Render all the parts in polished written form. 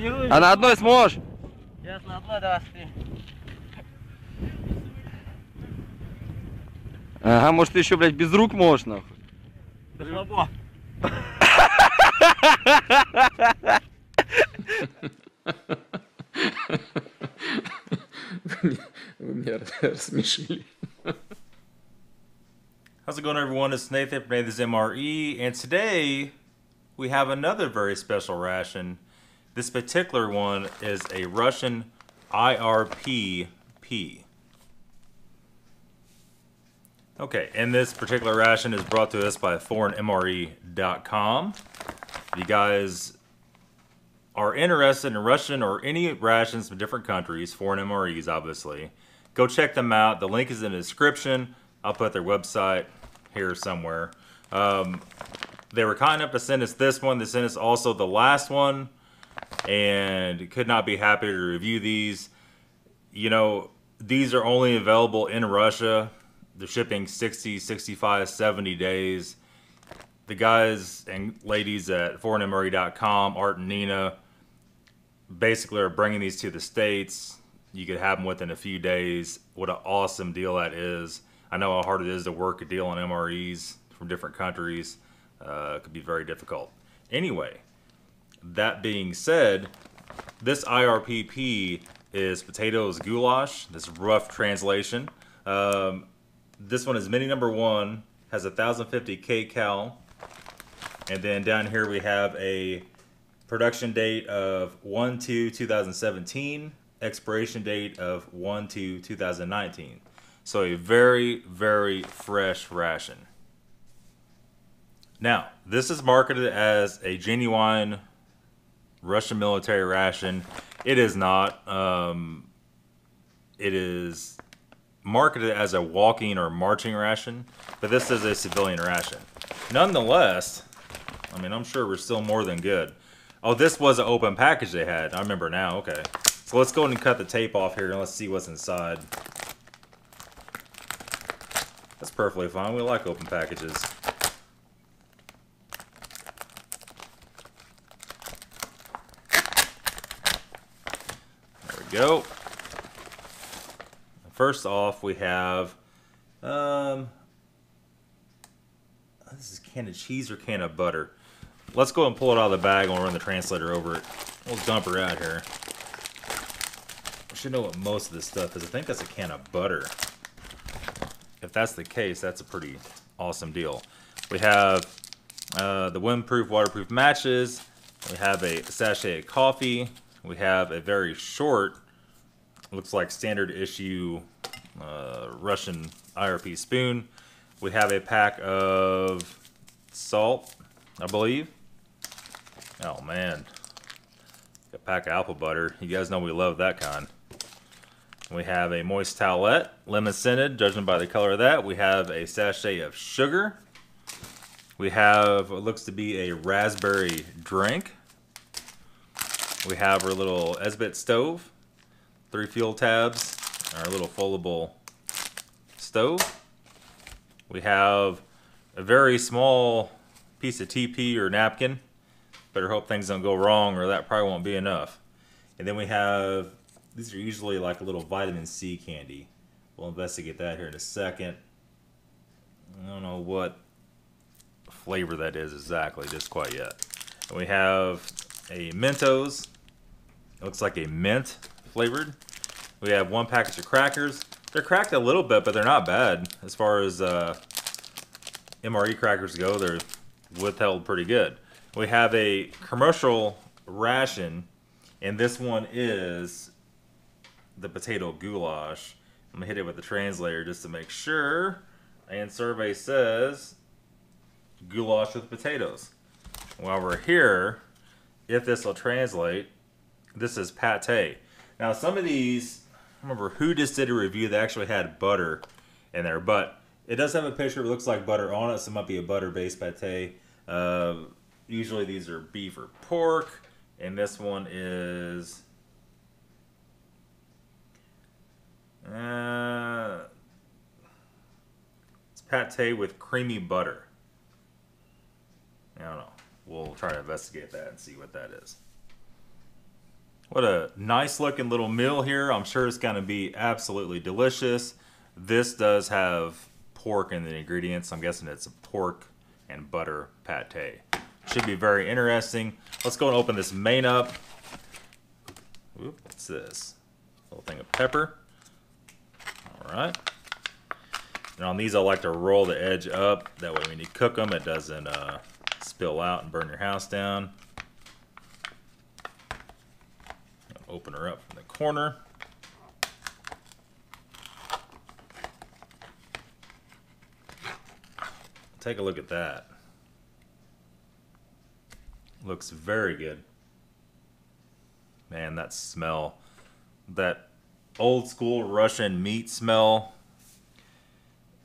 А на одной сможешь? Сейчас на одной, давай, спи. Ага, может ты еще, блядь, без рук можешь, нахуй. Да слабо. Вы меня рассмешили. How's it going, everyone? It's Nathan from Nathan's MRE, and today we have another very special ration. This particular one is a Russian IRP-P. Okay, and this particular ration is brought to us by foreignmre.com. If you guys are interested in Russian or any rations from different countries, foreign MREs obviously, go check them out. The link is in the description. I'll put their website here somewhere. They were kind enough to send us this one. They sent us also the last one, and could not be happier to review these. You know, these are only available in Russia. They're shipping 60, 65, 70 days. The guys and ladies at foreignmre.com, Art and Nina, basically are bringing these to the States. You could have them within a few days. What an awesome deal that is. I know how hard it is to work a deal on MREs from different countries. It could be very difficult. Anyway, that being said, this IRP-P is potatoes goulash. This rough translation. This one is mini number 1, has 1050 kcal. And then down here we have a production date of 1/2/2017, expiration date of 1/2/2019. So a very, very fresh ration. Now, this is marketed as a genuine Russian military ration. It is not. It is marketed as a walking or marching ration, but this is a civilian ration. Nonetheless, I mean, I'm sure we're still more than good. Oh, this was an open package they had. I remember now. Okay. So let's go ahead and cut the tape off here and let's see what's inside. That's perfectly fine. We like open packages. There we go. First off, we have this is a can of cheese or can of butter. Let's go and pull it out of the bag and we'll run the translator over it. We'll dump her out here. I should know what most of this stuff is. I think that's a can of butter. If that's the case, that's a pretty awesome deal. We have the windproof, waterproof matches. We have a sachet of coffee. We have a very short, looks like standard issue Russian IRP spoon. We have a pack of salt, I believe. Oh man, a pack of apple butter. You guys know we love that kind. We have a moist towelette, lemon scented, judging by the color of that. We have a sachet of sugar. We have what looks to be a raspberry drink. We have our little Esbit stove, 3 fuel tabs, our little foldable stove. We have a very small piece of TP or napkin. Better hope things don't go wrong or that probably won't be enough. And then we have, these are usually like a little vitamin C candy. We'll investigate that here in a second. I don't know what flavor that is exactly just quite yet. And we have a Mentos. It looks like a mint flavored. We have 1 package of crackers. They're cracked a little bit, but they're not bad. As far as MRE crackers go, they're withheld pretty good. We have a commercial ration, and this one is the potato goulash. I'm gonna hit it with the translator just to make sure. And survey says goulash with potatoes. While we're here, if this will translate, this is pate. Now some of these, I remember who just did a review that actually had butter in there, but it does have a picture that looks like butter on it, so it might be a butter-based pate. Usually these are beef or pork, and this one is it's pate with creamy butter. I don't know. We'll try to investigate that and see what that is. What a nice looking little meal here. I'm sure it's going to be absolutely delicious. This does have pork in the ingredients. I'm guessing it's a pork and butter pate. Should be very interesting. Let's go and open this main up. Ooh, what's this? A little thing of pepper. All right. And on these, I like to roll the edge up. That way when you cook them, it doesn't spill out and burn your house down. Open her up from the corner. Take a look at that. Looks very good. Man, that smell. That old school Russian meat smell.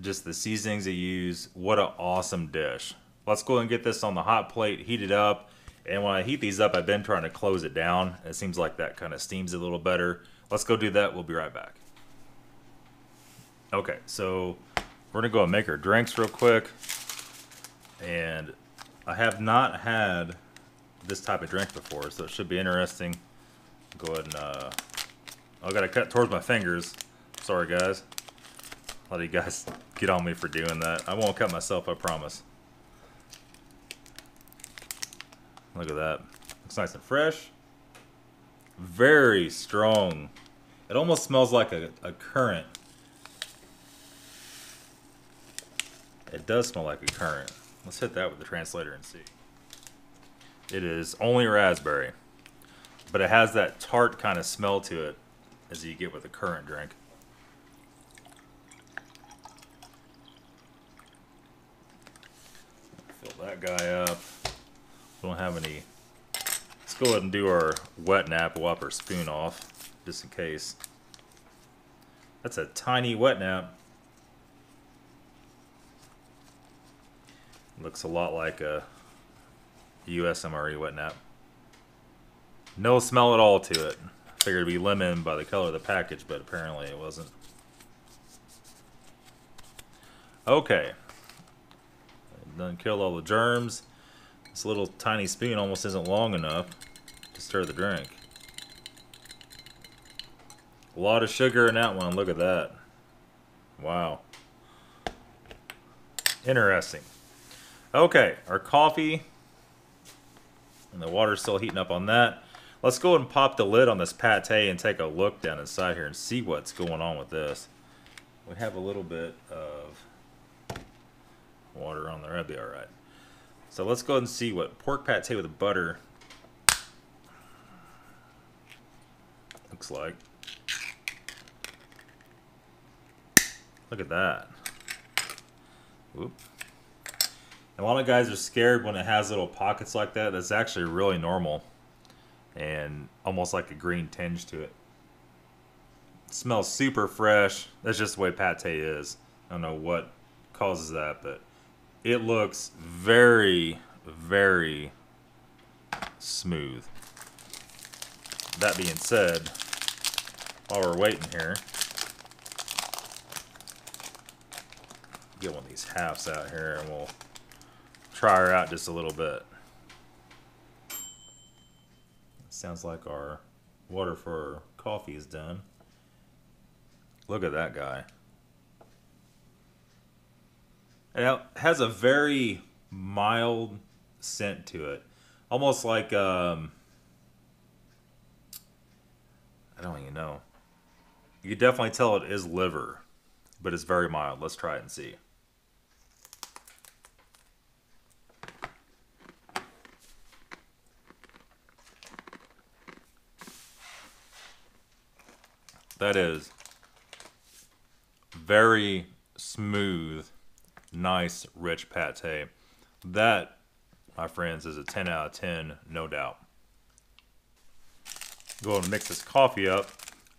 Just the seasonings they use. What an awesome dish. Let's go and get this on the hot plate, heat it up. And when I heat these up, I've been trying to close it down. It seems like that kind of steams a little better. Let's go do that. We'll be right back. Okay, so we're going to go and make our drinks real quick. And I have not had this type of drink before, so it should be interesting. Go ahead and... I got to cut towards my fingers. Sorry, guys. A lot of you guys get on me for doing that. I won't cut myself, I promise. Look at that. Looks nice and fresh. Very strong. It almost smells like a currant. It does smell like a currant. Let's hit that with the translator and see. It is only raspberry. But it has that tart kind of smell to it as you get with a currant drink. Fill that guy up. Don't have any. Let's go ahead and do our wet nap. We'll wipe our spoon off just in case. That's a tiny wet nap. Looks a lot like a US MRE wet nap. No smell at all to it. Figured it'd be lemon by the color of the package, but apparently it wasn't. Okay. Done killed all the germs. This little tiny spoon almost isn't long enough to stir the drink. A lot of sugar in that one. Look at that. Wow. Interesting. Okay, our coffee. And the water's still heating up on that. Let's go and pop the lid on this pate and take a look down inside here and see what's going on with this. We have a little bit of water on there. That'd be alright. So let's go ahead and see what pork pate with butter looks like. Look at that. Whoop. And a lot of guys are scared when it has little pockets like that. That's actually really normal. And almost like a green tinge to it. It smells super fresh. That's just the way pate is. I don't know what causes that, but it looks very, very smooth. That being said, while we're waiting here, get one of these halves out here and we'll try her out just a little bit. Sounds like our water for our coffee is done. Look at that guy. It has a very mild scent to it. Almost like, I don't even know. You can definitely tell it is liver, but it's very mild. Let's try it and see. That is very smooth, nice, rich pate. That, my friends, is a 10 out of 10, no doubt. Go ahead and mix this coffee up.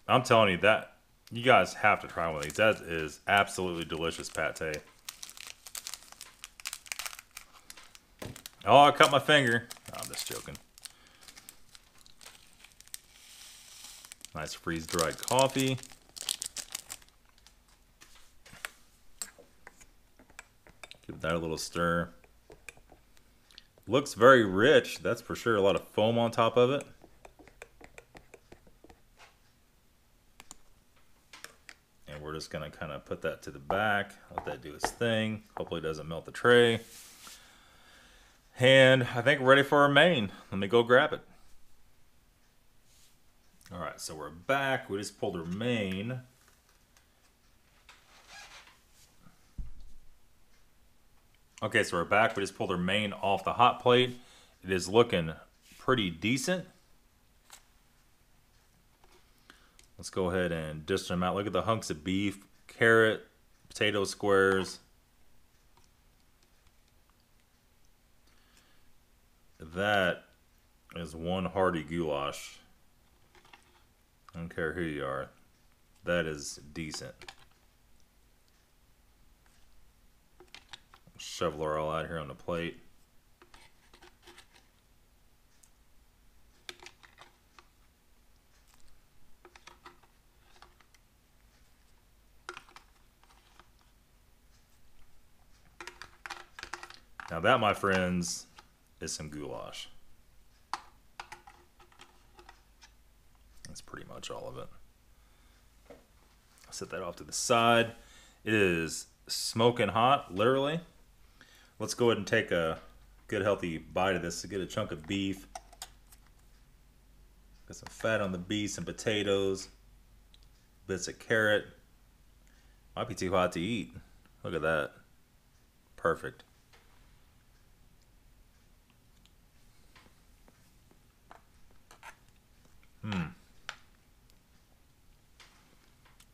I'm telling you that, you guys have to try one of these. That is absolutely delicious pate. Oh, I cut my finger. Oh, I'm just joking. Nice freeze-dried coffee. Give that a little stir. Looks very rich, that's for sure. A lot of foam on top of it. just going to kind of put that to the back, let that do its thing. Hopefully it doesn't melt the tray. And I think we're ready for our main. Let me go grab it. All right, so we're back. We just pulled our main. Okay, so we're back. We just pulled our main off the hot plate. It is looking pretty decent. Let's go ahead and dish them out. Look at the hunks of beef, carrot, potato squares. That is one hearty goulash. I don't care who you are. That is decent. Shovel her all out here on the plate. Now that, my friends, is some goulash. That's pretty much all of it. I'll set that off to the side. It is smoking hot, literally. Let's go ahead and take a good healthy bite of this to get a chunk of beef. Got some fat on the beef, some potatoes, bits of carrot. Might be too hot to eat. Look at that. Perfect.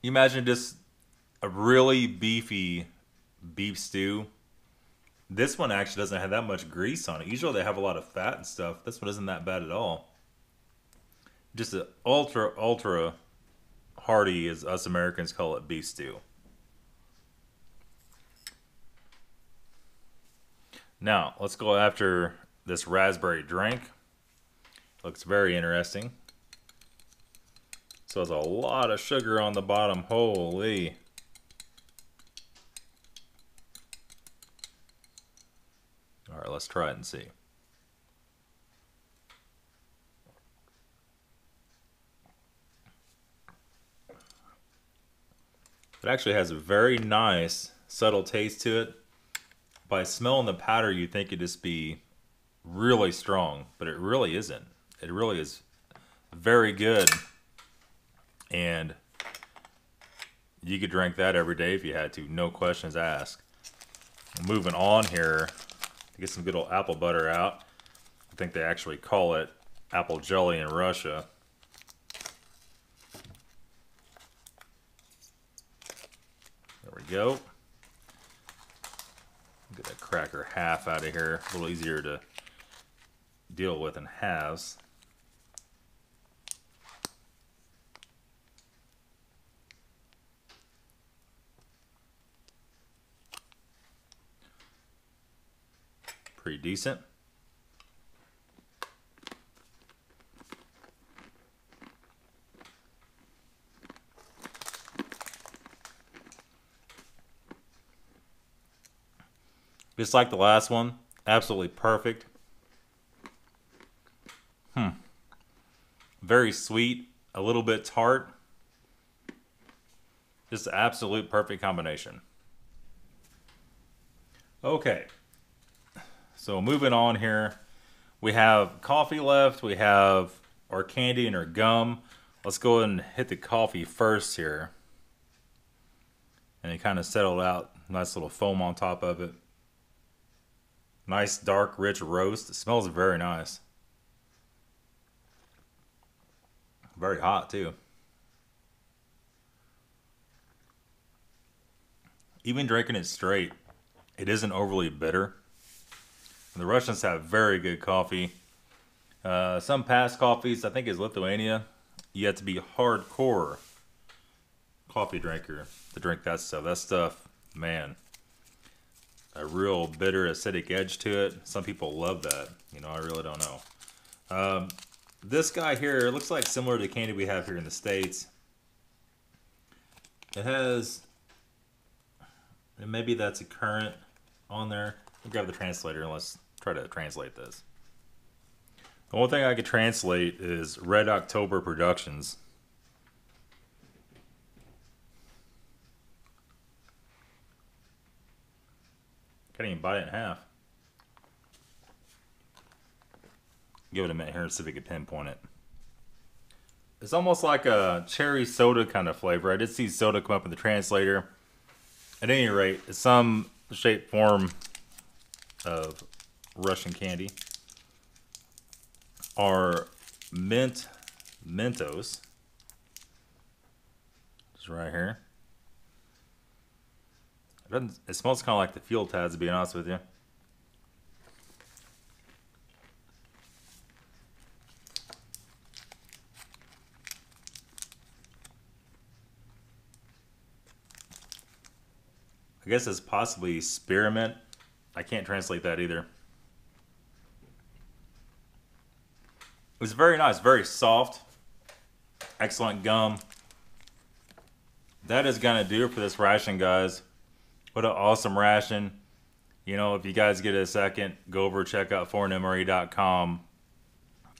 You imagine just a really beefy beef stew. This one actually doesn't have that much grease on it. Usually they have a lot of fat and stuff. This one isn't that bad at all. Just an ultra hearty, as us Americans call it, beef stew. Now, let's go after this raspberry drink. Looks very interesting. So there's a lot of sugar on the bottom. Holy. All right, let's try it and see. It actually has a very nice, subtle taste to it. By smelling the powder, you'd think it'd just be really strong, but it really isn't. It really is very good. And you could drink that every day if you had to, no questions asked. Moving on here, to get some good old apple butter out. I think they actually call it apple jelly in Russia. There we go. Get that cracker half out of here. A little easier to deal with in halves. Pretty decent. Just like the last one, absolutely perfect. Very sweet, a little bit tart. Just an absolute perfect combination. Okay. So moving on here, we have coffee left, we have our candy and our gum. Let's go ahead and hit the coffee first here. And it kind of settled out, nice little foam on top of it. Nice dark rich roast, it smells very nice. Very hot too. Even drinking it straight, it isn't overly bitter. The Russians have very good coffee. Some past coffees, I think, is Lithuania. You have to be hardcore coffee drinker to drink that stuff. That stuff, man, a real bitter, acidic edge to it. Some people love that. You know, I really don't know. This guy here looks like similar to the candy we have here in the States. It has, and maybe that's a current on there. We'll grab the translator and let's try to translate this. The only thing I could translate is Red October Productions. even bite it in half. Give it a minute here and see if we can pinpoint it. It's almost like a cherry soda kind of flavor. I did see soda come up in the translator. At any rate, it's some shape, form of Russian candy. Are Mentos. Just right here. It smells kind of like the Fuel Tads, to be honest with you. I guess it's possibly spearmint. I can't translate that either. It was very nice, very soft. Excellent gum. That is going to do it for this ration, guys. What an awesome ration. You know, if you guys get a second, go over check out foreignmre.com.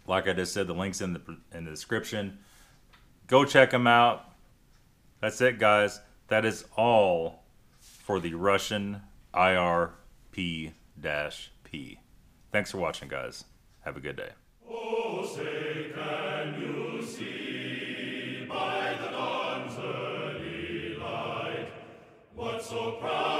Like I just said, the link's in the description. Go check them out. That's it, guys. That is all for the Russian IRP-P. Thanks for watching, guys. Have a good day. Oh, say, can you see by the dawn's early light what so proud